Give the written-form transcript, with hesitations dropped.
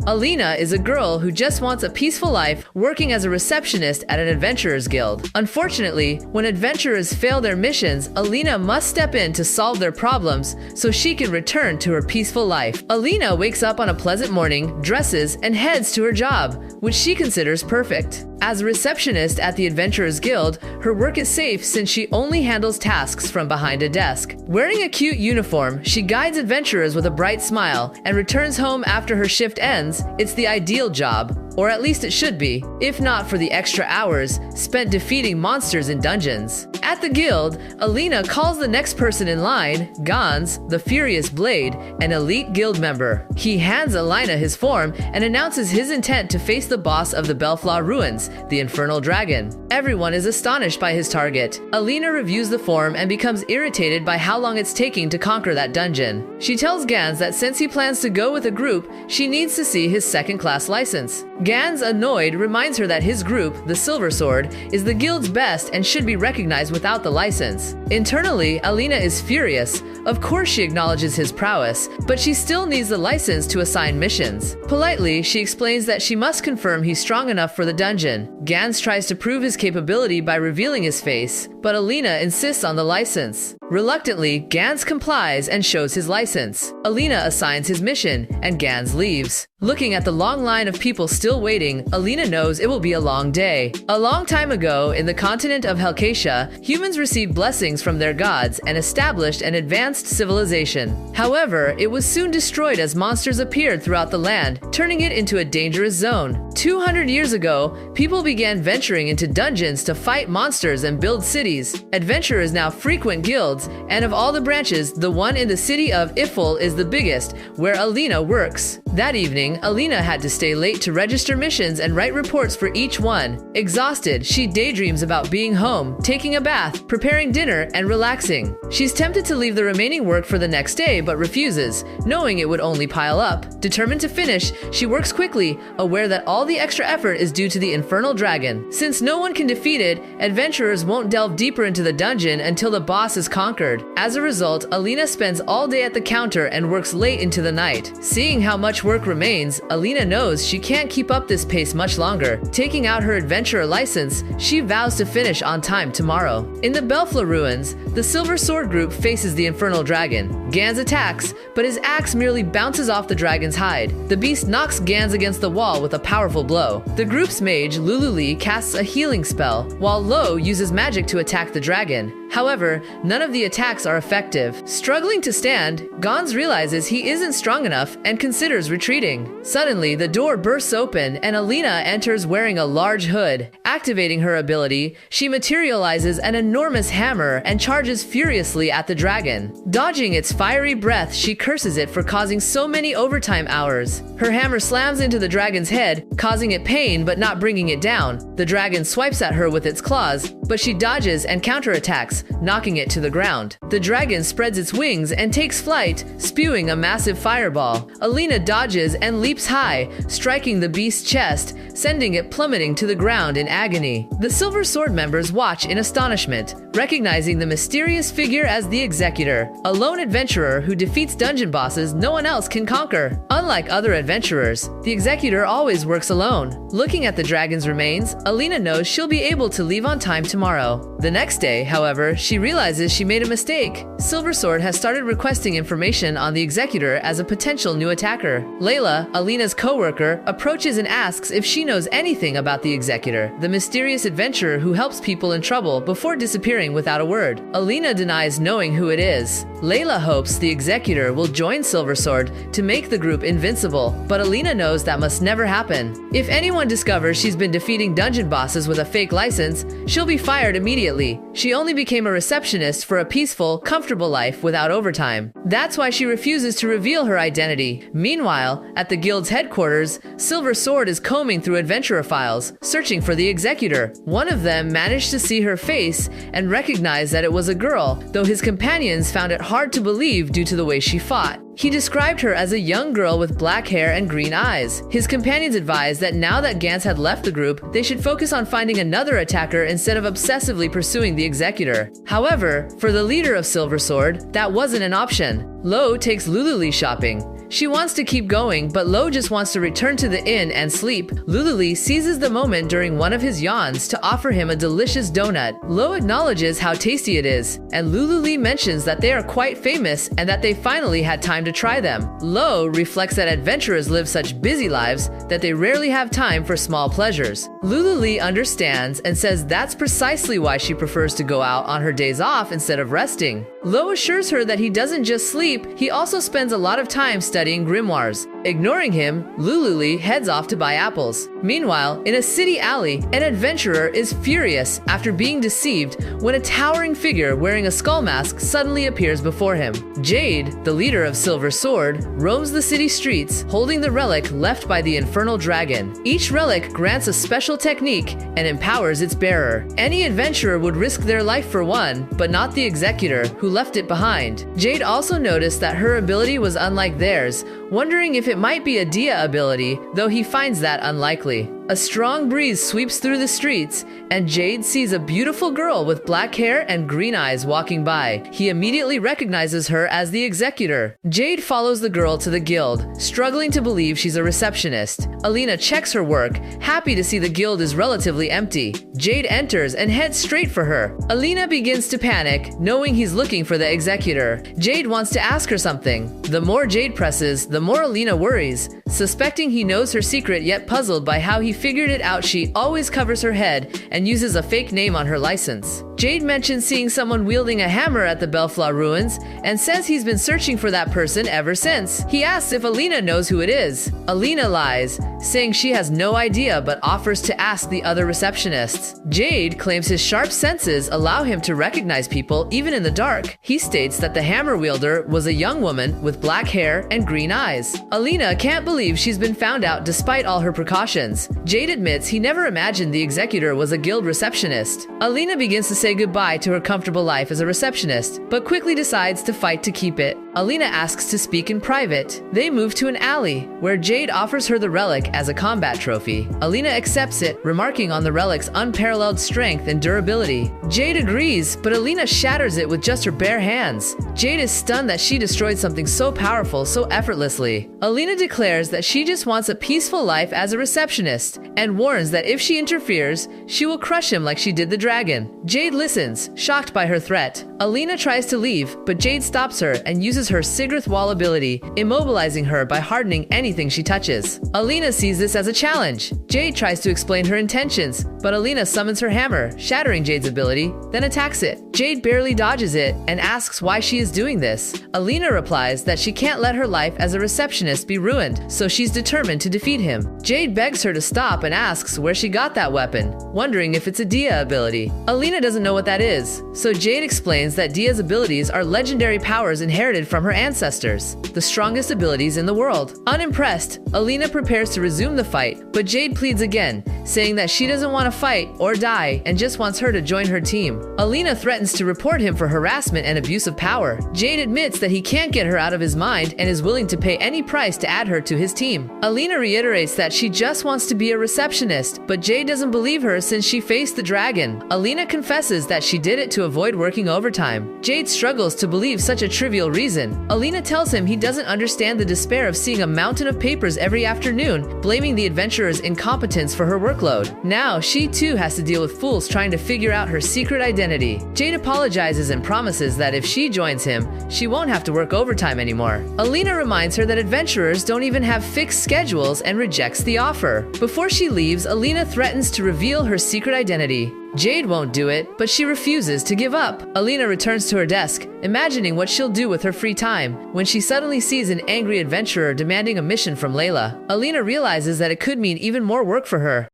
Alina is a girl who just wants a peaceful life working as a receptionist at an adventurers guild. Unfortunately, when adventurers fail their missions, Alina must step in to solve their problems so she can return to her peaceful life. Alina wakes up on a pleasant morning, dresses, and heads to her job, which she considers perfect. As a receptionist at the Adventurers Guild, her work is safe since she only handles tasks from behind a desk. Wearing a cute uniform, she guides adventurers with a bright smile and returns home after her shift ends. It's the ideal job, or at least it should be, if not for the extra hours spent defeating monsters in dungeons. At the guild, Alina calls the next person in line, Gans, the Furious Blade, an elite guild member. He hands Alina his form and announces his intent to face the boss of the Belflaw Ruins, the Infernal Dragon. Everyone is astonished by his target. Alina reviews the form and becomes irritated by how long it's taking to conquer that dungeon. She tells Gans that since he plans to go with a group, she needs to see his second-class license. Gans, annoyed, reminds her that his group, the Silver Sword, is the guild's best and should be recognized without the license. Internally, Alina is furious. Of course she acknowledges his prowess, but she still needs the license to assign missions. Politely, she explains that she must confirm he's strong enough for the dungeon. Gans tries to prove his capability by revealing his face, but Alina insists on the license. Reluctantly, Gans complies and shows his license. Alina assigns his mission, and Gans leaves. Looking at the long line of people still waiting, Alina knows it will be a long day. A long time ago, in the continent of Helcatia, humans received blessings from their gods and established an advanced civilization. However, it was soon destroyed as monsters appeared throughout the land, turning it into a dangerous zone. 200 years ago, people began venturing into dungeons to fight monsters and build cities. Adventurers now frequent guilds, and of all the branches, the one in the city of Ifil is the biggest, where Alina works. That evening, Alina had to stay late to register missions and write reports for each one. Exhausted, she daydreams about being home, taking a bath, preparing dinner, and relaxing. She's tempted to leave the remaining work for the next day, but refuses, knowing it would only pile up. Determined to finish, she works quickly, aware that all the extra effort is due to the Infernal Dragon. Since no one can defeat it, adventurers won't delve deeper into the dungeon until the boss is conquered. As a result, Alina spends all day at the counter and works late into the night. Seeing how much work remains, Alina knows she can't keep up this pace much longer. Taking out her adventurer license, she vows to finish on time tomorrow. In the Belflaw Ruins, the Silver Sword group faces the Infernal Dragon. Gans attacks, but his axe merely bounces off the dragon's hide. The beast knocks Gans against the wall with a powerful blow. The group's mage, Lululi, casts a healing spell, while Lo uses magic to attack the dragon. However, none of the attacks are effective. Struggling to stand, Gans realizes he isn't strong enough and considers retreating. Suddenly, the door bursts open and Alina enters wearing a large hood. Activating her ability, she materializes an enormous hammer and charges furiously at the dragon. Dodging its fiery breath, she curses it for causing so many overtime hours. Her hammer slams into the dragon's head, causing it pain but not bringing it down. The dragon swipes at her with its claws, but she dodges and counterattacks, knocking it to the ground. The dragon spreads its wings and takes flight, spewing a massive fireball. Alina dodges and leaps high, striking the beast's chest, sending it plummeting to the ground in agony. The Silver Sword members watch in astonishment, recognizing the mysterious figure as the Executor, a lone adventurer who defeats dungeon bosses no one else can conquer. Unlike other adventurers, the Executor always works alone. Looking at the dragon's remains, Alina knows she'll be able to leave on time tomorrow. The next day, however, she realizes she made a mistake. Silver Sword has started requesting information on the Executor as a potential new attacker. Layla, Alina's co-worker, approaches and asks if she knows anything about the Executor, the mysterious adventurer who helps people in trouble before disappearing without a word. Alina denies knowing who it is. Layla hopes the Executor will join Silver Sword to make the group invincible, but Alina knows that must never happen. If anyone discovers she's been defeating dungeon bosses with a fake license, she'll be fired immediately. She only became a receptionist for a peaceful, comfortable life without overtime. That's why she refuses to reveal her identity. Meanwhile, at the guild's headquarters, Silver Sword is combing through adventurer files, searching for the Executor. One of them managed to see her face and recognized that it was a girl, though his companions found it hard to believe due to the way she fought. He described her as a young girl with black hair and green eyes. His companions advised that now that Gans had left the group, they should focus on finding another attacker instead of obsessively pursuing the Executor. However, for the leader of Silver Sword, that wasn't an option. Lo takes Lululi shopping. She wants to keep going, but Lo just wants to return to the inn and sleep. Lululi seizes the moment during one of his yawns to offer him a delicious donut. Lo acknowledges how tasty it is, and Lululi mentions that they are quite famous and that they finally had time to try them. Lo reflects that adventurers live such busy lives that they rarely have time for small pleasures. Lululi understands and says that's precisely why she prefers to go out on her days off instead of resting. Lo assures her that he doesn't just sleep, he also spends a lot of time studying grimoires. Ignoring him, Lululi heads off to buy apples. Meanwhile, in a city alley, an adventurer is furious after being deceived when a towering figure wearing a skull mask suddenly appears before him. Jade, the leader of Silver Sword, roams the city streets holding the relic left by the infernal dragon. Each relic grants a special technique and empowers its bearer. Any adventurer would risk their life for one, but not the executor who left it behind. Jade also noticed that her ability was unlike theirs, wondering if it might be a Dia ability, though he finds that unlikely. A strong breeze sweeps through the streets, and Jade sees a beautiful girl with black hair and green eyes walking by. He immediately recognizes her as the executor. Jade follows the girl to the guild, struggling to believe she's a receptionist. Alina checks her work, happy to see the guild is relatively empty. Jade enters and heads straight for her. Alina begins to panic, knowing he's looking for the executor. Jade wants to ask her something. The more Jade presses, the more Alina worries. Suspecting he knows her secret, yet puzzled by how he figured it out, she always covers her head and uses a fake name on her license. Jade mentions seeing someone wielding a hammer at the Belfla ruins and says he's been searching for that person ever since. He asks if Alina knows who it is. Alina lies, saying she has no idea but offers to ask the other receptionists. Jade claims his sharp senses allow him to recognize people even in the dark. He states that the hammer wielder was a young woman with black hair and green eyes. Alina can't believe she's been found out despite all her precautions. Jade admits he never imagined the executor was a guild receptionist. Alina begins to say goodbye to her comfortable life as a receptionist, but quickly decides to fight to keep it. Alina asks to speak in private. They move to an alley, where Jade offers her the relic as a combat trophy. Alina accepts it, remarking on the relic's unparalleled strength and durability. Jade agrees, but Alina shatters it with just her bare hands. Jade is stunned that she destroyed something so powerful so effortlessly. Alina declares that she just wants a peaceful life as a receptionist, and warns that if she interferes, she will crush him like she did the dragon. Jade listens, shocked by her threat. Alina tries to leave, but Jade stops her and uses her Sigrith Wall ability, immobilizing her by hardening anything she touches. Alina sees this as a challenge. Jade tries to explain her intentions, but Alina summons her hammer, shattering Jade's ability, then attacks it. Jade barely dodges it and asks why she is doing this. Alina replies that she can't let her life as a receptionist be ruined, so she's determined to defeat him. Jade begs her to stop and asks where she got that weapon, wondering if it's a Dia ability. Alina doesn't know what that is, so Jade explains that Dia's abilities are legendary powers inherited from her ancestors, the strongest abilities in the world. Unimpressed, Alina prepares to resume the fight, but Jade pleads again, saying that she doesn't want to fight or die and just wants her to join her team. Alina threatens to report him for harassment and abuse of power. Jade admits that he can't get her out of his mind and is willing to pay any price to add her to his team. Alina reiterates that she just wants to be a receptionist, but Jade doesn't believe her since she faced the dragon. Alina confesses that she did it to avoid working overtime. Jade struggles to believe such a trivial reason. Alina tells him he doesn't understand the despair of seeing a mountain of papers every afternoon, blaming the adventurer's incompetence for her workload. Now, she too has to deal with fools trying to figure out her secret identity. Jade apologizes and promises that if she joins him, she won't have to work overtime anymore. Alina reminds her that adventurers don't even have fixed schedules and rejects the offer. Before she leaves, Alina threatens to reveal her secret identity. Jade won't do it, but she refuses to give up. Alina returns to her desk, imagining what she'll do with her free time, when she suddenly sees an angry adventurer demanding a mission from Layla. Alina realizes that it could mean even more work for her.